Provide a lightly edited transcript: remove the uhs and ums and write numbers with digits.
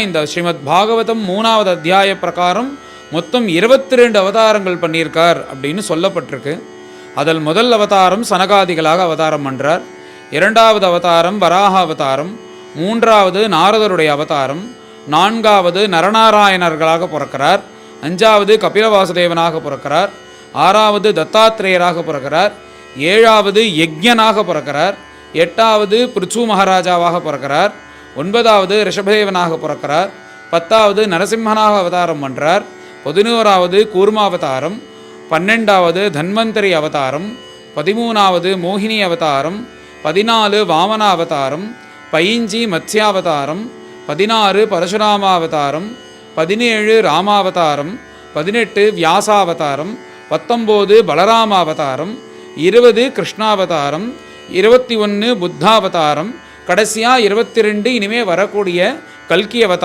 இந்த ஸ்ரீமத் பாகவதம் 3வது அத்தியாய பிரகாரம் மொத்தம் 22 அவதாரங்கள் பண்ணியிருக்கார் அப்படின்னு சொல்லப்பட்டிருக்கு. அதில் முதல் அவதாரம் சனகாதிகளாக அவதாரம் பண்ணுறார். 2வது அவதாரம் வராக அவதாரம், 3வது நாரதருடைய அவதாரம், 4வது நரநாராயணர்களாக பிறக்கிறார், 5வது கபிலவாசுதேவனாக பிறக்கிறார், 6வது தத்தாத்திரேயராக பிறக்கிறார், 7வது யக்ஞனாக பிறக்கிறார், 8வது பிருச்சு மகாராஜாவாக பிறக்கிறார், 9வது ரிஷபதேவனாக பிறக்கிறார், 10வது நரசிம்மனாக அவதாரம் பண்ணுறார், 11வது கூர்மாவதாரம், 12வது தன்வந்தரி அவதாரம், 13வது மோகினி அவதாரம், 14 வாமன அவதாரம், 15 மத்ஸ்யாவதாரம், 16 பரசுராமாவதாரம், 17 ராமாவதாரம், 18 வியாசாவதாரம், 19 பலராமாவதாரம், 20 கிருஷ்ணாவதாரம், 21 புத்தாவதாரம், கடைசியாக 22 இனிமே வரக்கூடிய கல்கி அவதாரம்.